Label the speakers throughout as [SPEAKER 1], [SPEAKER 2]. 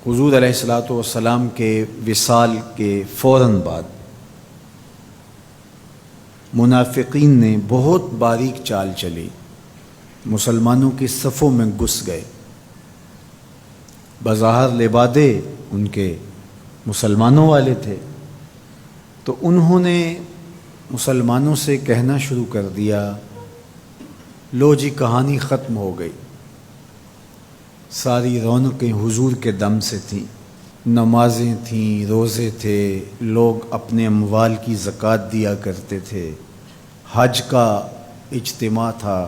[SPEAKER 1] حضور علیہ الصلاۃ والسلام کے وصال کے فوراً بعد منافقین نے بہت باریک چال چلی، مسلمانوں کی صفوں میں گھس گئے۔ بظاہر لبادے ان کے مسلمانوں والے تھے، تو انہوں نے مسلمانوں سے کہنا شروع کر دیا، لو جی کہانی ختم ہو گئی، ساری رونقیں حضور کے دم سے تھیں، نمازیں تھیں، روزے تھے، لوگ اپنے اموال کی زکوٰۃ دیا کرتے تھے، حج کا اجتماع تھا،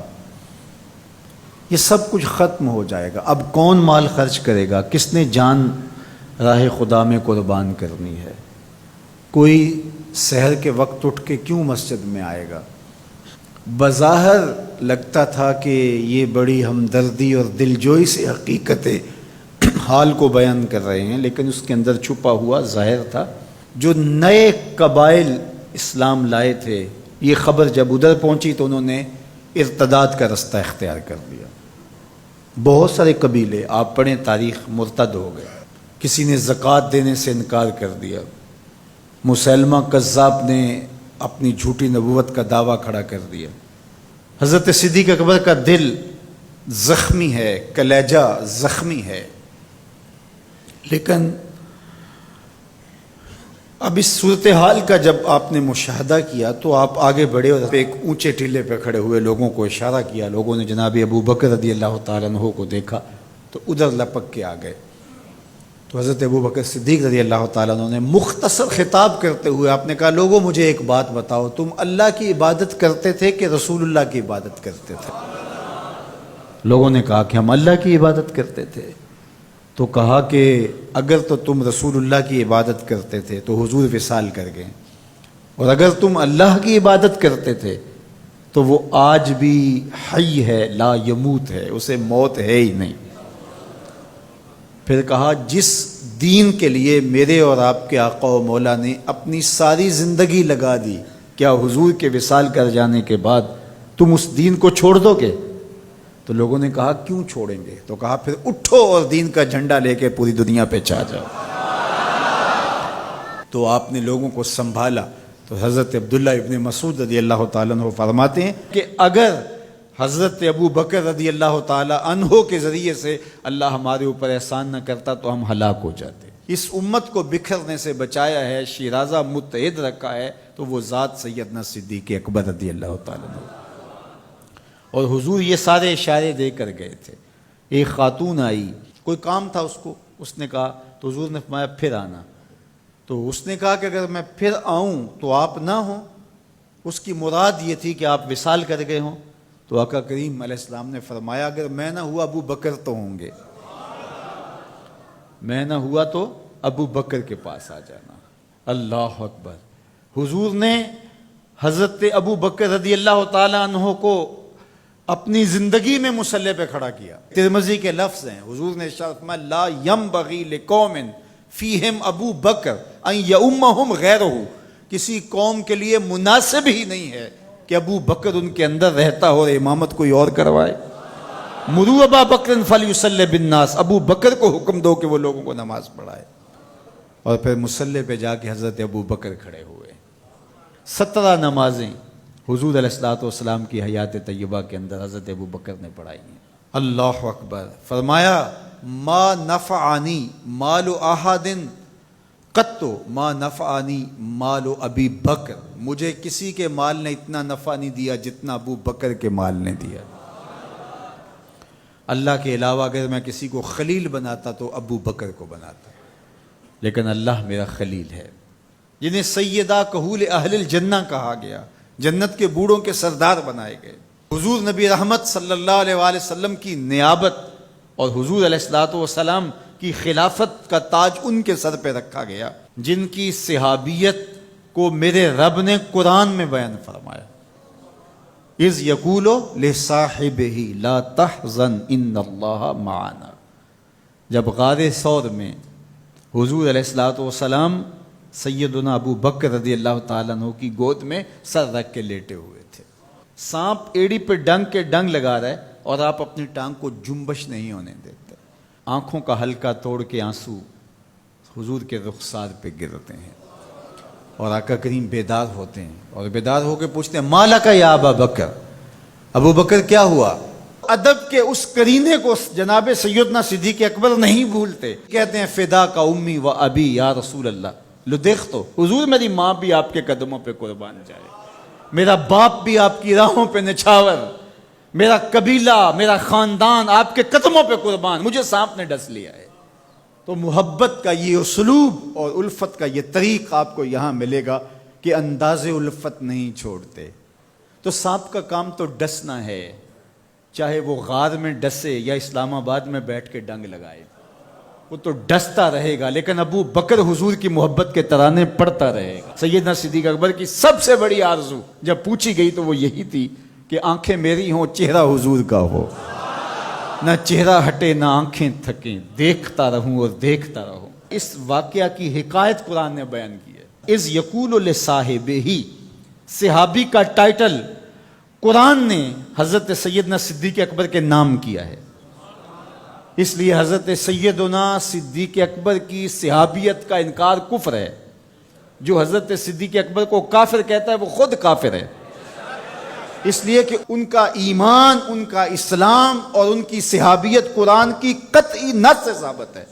[SPEAKER 1] یہ سب کچھ ختم ہو جائے گا۔ اب کون مال خرچ کرے گا؟ کس نے جان راہ خدا میں قربان کرنی ہے؟ کوئی سحر کے وقت اٹھ کے کیوں مسجد میں آئے گا؟ بظاہر لگتا تھا کہ یہ بڑی ہمدردی اور دلجوئی سے حقیقت حال کو بیان کر رہے ہیں، لیکن اس کے اندر چھپا ہوا ظاہر تھا۔ جو نئے قبائل اسلام لائے تھے، یہ خبر جب ادھر پہنچی تو انہوں نے ارتداد کا رستہ اختیار کر لیا۔ بہت سارے قبیلے، آپ پڑھیں تاریخ، مرتد ہو گئے۔ کسی نے زکوٰۃ دینے سے انکار کر دیا، مسیلمہ کذاب نے اپنی جھوٹی نبوت کا دعویٰ کھڑا کر دیا۔ حضرت صدیق اکبر کا دل زخمی ہے، کلیجہ زخمی ہے، لیکن اب اس صورتحال کا جب آپ نے مشاہدہ کیا تو آپ آگے بڑھے اور ایک اونچے ٹیلے پہ کھڑے ہوئے لوگوں کو اشارہ کیا۔ لوگوں نے جناب ابو بکر رضی اللہ تعالیٰ عنہ کو دیکھا تو ادھر لپک کے آ گئے۔ تو حضرت ابو بکر صدیق رضی اللہ تعالیٰ عنہ نے مختصر خطاب کرتے ہوئے آپ نے کہا، لوگوں مجھے ایک بات بتاؤ، تم اللہ کی عبادت کرتے تھے کہ رسول اللہ کی عبادت کرتے تھے؟ لوگوں نے کہا کہ ہم اللہ کی عبادت کرتے تھے۔ تو کہا کہ اگر تو تم رسول اللہ کی عبادت کرتے تھے تو حضور وصال کر گئے، اور اگر تم اللہ کی عبادت کرتے تھے تو وہ آج بھی حی ہے، لا یموت ہے، اسے موت ہے ہی نہیں۔ پھر کہا، جس دین کے لیے میرے اور آپ کے آقا و مولا نے اپنی ساری زندگی لگا دی، کیا حضور کے وصال کر جانے کے بعد تم اس دین کو چھوڑ دو گے؟ تو لوگوں نے کہا، کیوں چھوڑیں گے؟ تو کہا، پھر اٹھو اور دین کا جھنڈا لے کے پوری دنیا پہ چھا جاؤ۔ تو آپ نے لوگوں کو سنبھالا۔ تو حضرت عبداللہ ابن مسعود رضی اللہ تعالیٰ عنہ فرماتے ہیں کہ اگر حضرت ابو بکر رضی اللہ تعالیٰ عنہ کے ذریعے سے اللہ ہمارے اوپر احسان نہ کرتا تو ہم ہلاک ہو جاتے۔ اس امت کو بکھرنے سے بچایا ہے، شیرازہ متحد رکھا ہے، تو وہ ذات سیدنا صدیق اکبر رضی اللہ تعالیٰ عنہ۔ اور حضور یہ سارے اشارے دے کر گئے تھے۔ ایک خاتون آئی، کوئی کام تھا اس کو، اس نے کہا، تو حضور نے فرمایا پھر آنا۔ تو اس نے کہا کہ اگر میں پھر آؤں تو آپ نہ ہوں، اس کی مراد یہ تھی کہ آپ وصال کر گئے ہوں۔ تو آقا کریم علیہ السلام نے فرمایا، اگر میں نہ ہوا ابو بکر تو ہوں گے، میں نہ ہوا تو ابو بکر کے پاس آ جانا۔ اللہ اکبر۔ حضور نے حضرت ابو بکر رضی اللہ تعالیٰ عنہ کو اپنی زندگی میں مصلی پہ کھڑا کیا۔ ترمذی کے لفظ ہیں، حضور نے ارشاد فرمایا، لا ینبغی لقوم فیہم ابو بکر ان یؤمہم غیرہ، کسی قوم کے لیے مناسب ہی نہیں ہے کہ ابو بکر ان کے اندر رہتا ہو اور امامت کوئی اور کروائے۔ مروا ابا بکر فلیصلی بالناس، ابو بکر کو حکم دو کہ وہ لوگوں کو نماز پڑھائے۔ اور پھر مصلی پہ جا کے حضرت ابو بکر کھڑے ہوئے۔ 17 نمازیں حضور علیہ الصلوۃ والسلام کی حیات طیبہ کے اندر حضرت ابو بکر نے پڑھائی ہیں۔ اللہ اکبر۔ فرمایا، ما نفعنی مال احد قط ما نفعنی مال ابی بکر، مجھے کسی کے مال نے اتنا نفع نہیں دیا جتنا ابو بکر کے مال نے دیا۔ اللہ کے علاوہ اگر میں کسی کو خلیل بناتا تو ابو بکر کو بناتا، لیکن اللہ میرا خلیل ہے، جنہیں سیدہ کہول اہل الجنہ کہا گیا، جنت کے بوڑھوں کے سردار بنائے گئے۔ حضور نبی رحمت صلی اللہ علیہ وآلہ وسلم کی نیابت اور حضور علیہ الصلوۃ والسلام کی خلافت کا تاج ان کے سر پہ رکھا گیا، جن کی صحابیت کو میرے رب نے قرآن میں بیان فرمایا، اذ یقول لصاحبہ لا تحزن ان اللہ معنا۔ جب غار ثور میں حضور علیہ الصلوۃ والسلام سیدنا ابو بکر رضی اللہ تعالیٰ عنہ کی گود میں سر رکھ کے لیٹے ہوئے تھے، سانپ ایڑی پہ ڈنگ کے ڈنگ لگا رہا ہے اور آپ اپنی ٹانگ کو جنبش نہیں ہونے دیتے۔ آنکھوں کا حلقہ توڑ کے آنسو حضور کے رخسار پہ گرتے ہیں، اور آقا کریم بیدار ہوتے ہیں، اور بیدار ہو کے پوچھتے ہیں مالکا یا ابا بکر، ابو بکر کیا ہوا؟ ادب کے اس کرینے کو جناب سیدنا صدیق اکبر نہیں بھولتے، کہتے ہیں فدا کا امی و ابی یا رسول اللہ، لو دیکھ تو حضور میری ماں بھی آپ کے قدموں پہ قربان جائے، میرا باپ بھی آپ کی راہوں پہ نچھاور، میرا قبیلہ میرا خاندان آپ کے قدموں پہ قربان، مجھے سانپ نے ڈس لیا ہے۔ تو محبت کا یہ اسلوب اور الفت کا یہ طریق آپ کو یہاں ملے گا کہ انداز الفت نہیں چھوڑتے۔ تو سانپ کا کام تو ڈسنا ہے، چاہے وہ غار میں ڈسے یا اسلام آباد میں بیٹھ کے ڈنگ لگائے، وہ تو ڈستا رہے گا، لیکن ابو بکر حضور کی محبت کے ترانے پڑھتا رہے گا۔ سیدنا صدیق اکبر کی سب سے بڑی آرزو جب پوچھی گئی تو وہ یہی تھی کہ آنکھیں میری ہوں، چہرہ حضور کا ہو، نہ چہرہ ہٹے نہ آنکھیں تھکیں، دیکھتا رہوں اور دیکھتا رہوں۔ اس واقعہ کی حکایت قرآن نے بیان کی ہے۔ اذ یقول لصاحبہ، صحابی کا ٹائٹل قرآن نے حضرت سیدنا صدیق اکبر کے نام کیا ہے، اس لیے حضرت سیدنا صدیق اکبر کی صحابیت کا انکار کفر ہے۔ جو حضرت صدیق اکبر کو کافر کہتا ہے وہ خود کافر ہے، اس لیے کہ ان کا ایمان، ان کا اسلام اور ان کی صحابیت قرآن کی قطعی نص سے ثابت ہے،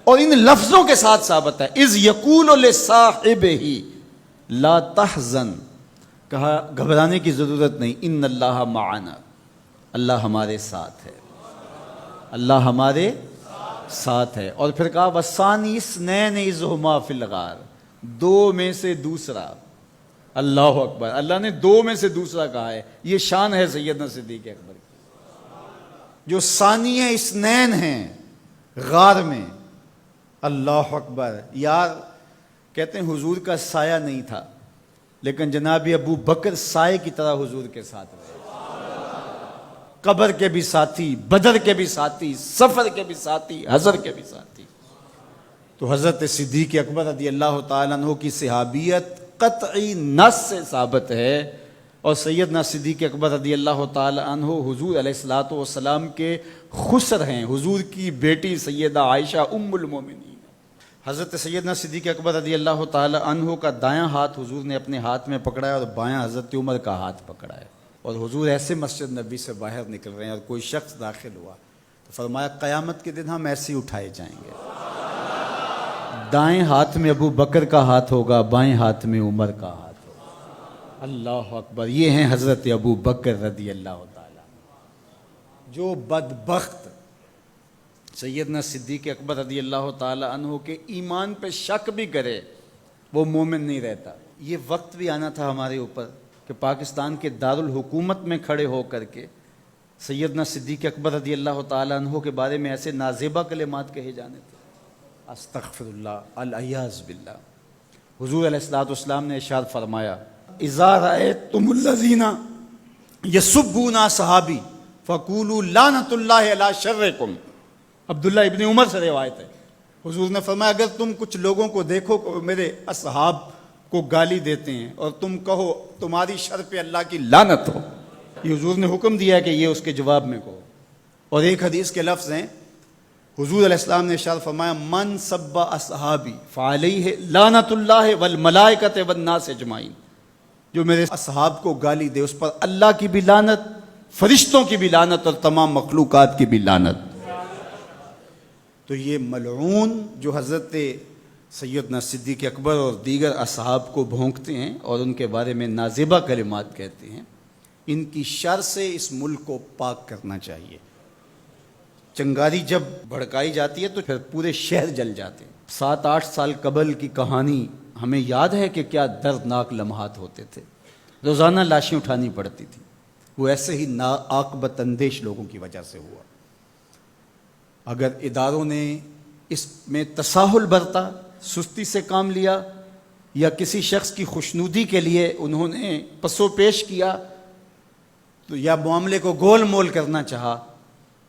[SPEAKER 1] اور ان لفظوں کے ساتھ ثابت ہے۔ اذ یقول لصاحبہ لا تحزن، کہا گھبرانے کی ضرورت نہیں، ان اللہ معنا، اللہ ہمارے ساتھ ہے، اللہ ہمارے ساتھ ہے۔ اور پھر کہا وَالثَّانِي اثْنَيْنِ إِذْ هُمَا فِي الْغَارِ، دو میں سے دوسرا، اللہ اکبر، اللہ نے دو میں سے دوسرا کہا ہے، یہ شان ہے سیدنا صدیق اکبر کی، جو ثانی اثنین ہیں غار میں۔ اللہ اکبر، یار کہتے ہیں حضور کا سایہ نہیں تھا، لیکن جناب ابو بکر سائے کی طرح حضور کے ساتھ رہے، قبر کے بھی ساتھی، بدر کے بھی ساتھی، سفر کے بھی ساتھی، حضر کے بھی ساتھی۔ تو حضرت صدیق اکبر رضی اللہ تعالیٰ عنہ کی صحابیت قطعی نص سے ثابت ہے، اور سیدنا صدیق اکبر رضی اللہ تعالیٰ عنہ حضور علیہ الصلوۃ والسلام کے خسر ہیں، حضور کی بیٹی سیدہ عائشہ ام المومنین۔ حضرت سیدنا صدیق اکبر رضی اللہ تعالیٰ عنہ کا دایاں ہاتھ حضور نے اپنے ہاتھ میں پکڑا ہے، اور بایاں حضرت عمر کا ہاتھ پکڑا ہے، اور حضور ایسے مسجد نبی سے باہر نکل رہے ہیں، اور کوئی شخص داخل ہوا تو فرمایا قیامت کے دن ہم ایسے ہی اٹھائے جائیں گے، دائیں ہاتھ میں ابو بکر کا ہاتھ ہوگا، بائیں ہاتھ میں عمر کا ہاتھ ہوگا۔ اللہ اکبر، یہ ہیں حضرت ابو بکر رضی اللہ تعالیٰ۔ جو بدبخت سیدنا صدیق اکبر رضی اللہ تعالیٰ عنہ کے ایمان پہ شک بھی کرے وہ مومن نہیں رہتا۔ یہ وقت بھی آنا تھا ہمارے اوپر کہ پاکستان کے دارالحکومت میں کھڑے ہو کر کے سیدنا صدیق اکبر رضی اللہ تعالیٰ عنہ کے بارے میں ایسے نازیبہ کلمات کہے جانے تھے، استغفر اللہ، العیاذ باللہ۔ حضور علیہ الصلوۃ والسلام نے ارشاد فرمایا اذا رأیتم الذین یسبون صحابی فقولوا لعنۃ اللہ علی شرکم۔ عبداللہ ابن عمر سے روایت ہے، حضور نے فرمایا اگر تم کچھ لوگوں کو دیکھو کہ میرے اصحاب کو گالی دیتے ہیں اور تم کہو تمہاری شر پہ اللہ کی لعنت ہو، یہ حضور نے حکم دیا ہے کہ یہ اس کے جواب میں کہو۔ اور ایک حدیث کے لفظ ہیں، حضور علیہ السلام نے ارشاد فرمایا من سب اصحابی فعلیہ لعنت اللہ والملائکۃ والناس اجمعین، جو میرے اصحاب کو گالی دے اس پر اللہ کی بھی لعنت، فرشتوں کی بھی لعنت، اور تمام مخلوقات کی بھی لعنت۔ تو یہ ملعون جو حضرت سیدنا صدیق اکبر اور دیگر اصحاب کو بھونکتے ہیں اور ان کے بارے میں نازیبہ کلمات کہتے ہیں، ان کی شر سے اس ملک کو پاک کرنا چاہیے۔ چنگاری جب بھڑکائی جاتی ہے تو پھر پورے شہر جل جاتے ہیں۔ 7-8 سال قبل کی کہانی ہمیں یاد ہے کہ کیا دردناک لمحات ہوتے تھے، روزانہ لاشیں اٹھانی پڑتی تھی، وہ ایسے ہی ناعاقبت اندیش لوگوں کی وجہ سے ہوا۔ اگر اداروں نے اس میں تساہل برتا، سستی سے کام لیا، یا کسی شخص کی خوشنودی کے لیے انہوں نے پسو پیش کیا تو یا معاملے کو گول مول کرنا چاہا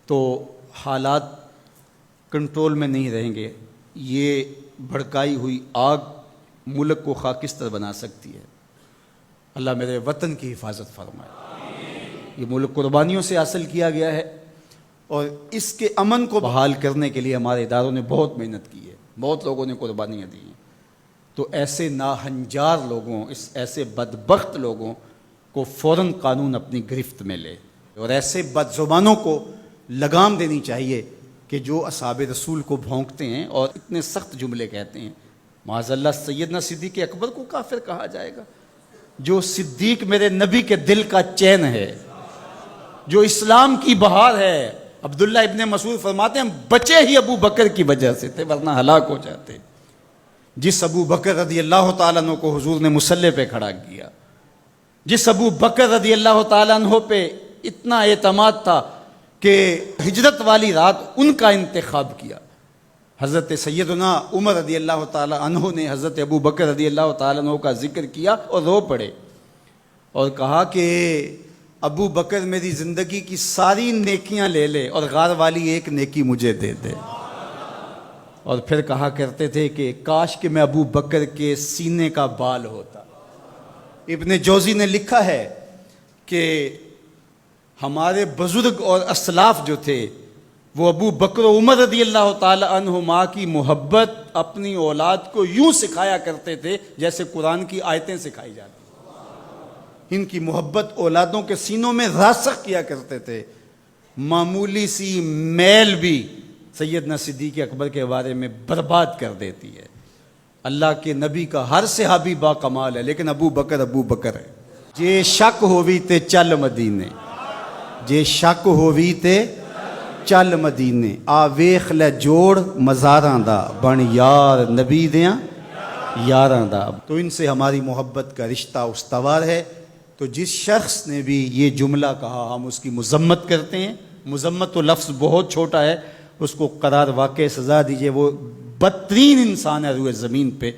[SPEAKER 1] تو حالات کنٹرول میں نہیں رہیں گے۔ یہ بھڑکائی ہوئی آگ ملک کو خاکستر بنا سکتی ہے۔ اللہ میرے وطن کی حفاظت فرمائے۔ یہ ملک قربانیوں سے حاصل کیا گیا ہے،
[SPEAKER 2] اور اس کے امن کو بحال کرنے کے لیے ہمارے اداروں نے بہت محنت کی ہے، بہت لوگوں نے قربانیاں دی ہیں۔ تو ایسے ناہنجار لوگوں، ایسے بدبخت لوگوں کو فوراً قانون اپنی گرفت میں لے، اور ایسے بد زبانوں کو لگام دینی چاہیے کہ جو اصحاب رسول کو بھونکتے ہیں اور اتنے سخت جملے کہتے ہیں۔ معاذ اللہ سیدنا صدیق اکبر کو کافر کہا جائے گا؟ جو صدیق میرے نبی کے دل کا چین ہے، جو اسلام کی بہار ہے۔ عبداللہ ابن مسعود فرماتے ہیں ہم بچے ہی ابو بکر کی وجہ سے تھے، ورنہ ہلاک ہو جاتے۔ جس ابو بکر رضی اللہ تعالیٰ عنہ کو حضور نے مصلی پہ کھڑا کیا، جس ابو بکر رضی اللہ تعالیٰ عنہ پہ اتنا اعتماد تھا کہ ہجرت والی رات ان کا انتخاب کیا۔ حضرت سیدنا عمر رضی اللہ تعالیٰ عنہ نے حضرت ابو بکر رضی اللہ تعالیٰ عنہ کا ذکر کیا اور رو پڑے اور کہا کہ ابو بکر میری زندگی کی ساری نیکیاں لے لے اور غار والی ایک نیکی مجھے دے دے۔ اور پھر کہا کرتے تھے کہ کاش کہ میں ابو بکر کے سینے کا بال ہوتا۔ ابن جوزی نے لکھا ہے کہ ہمارے بزرگ اور اسلاف جو تھے وہ ابو بکر و عمر رضی اللہ تعالی عنہما کی محبت اپنی اولاد کو یوں سکھایا کرتے تھے جیسے قرآن کی آیتیں سکھائی جاتی۔ ان کی محبت اولادوں کے سینوں میں راسخ کیا کرتے تھے۔ معمولی سی میل بھی سیدنا صدیق اکبر کے بارے میں برباد کر دیتی ہے۔ اللہ کے نبی کا ہر صحابی با کمال ہے، لیکن ابو بکر ہے۔ جے شک ہووی تے چل مدینے، جے شک ہووی تے چل مدینے، آ ویخ لے جوڑ مزاراں دا، بن یار نبی دیاں یاراں دا۔ تو ان سے ہماری محبت کا رشتہ استوار ہے۔ تو جس شخص نے بھی یہ جملہ کہا ہم اس کی مذمت کرتے ہیں۔ مذمت تو لفظ بہت چھوٹا ہے، اس کو قرار واقع سزا دیجئے۔ وہ بدترین انسان ہے روئے زمین پہ،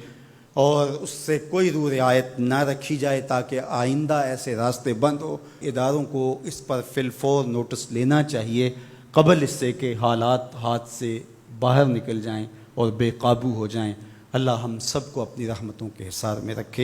[SPEAKER 2] اور اس سے کوئی روح رعایت نہ رکھی جائے تاکہ آئندہ ایسے راستے بند ہو۔ اداروں کو اس پر فی الفور نوٹس لینا چاہیے قبل اس سے کہ حالات ہاتھ سے باہر نکل جائیں اور بے قابو ہو جائیں۔ اللہ ہم سب کو اپنی رحمتوں کے حصار میں رکھے۔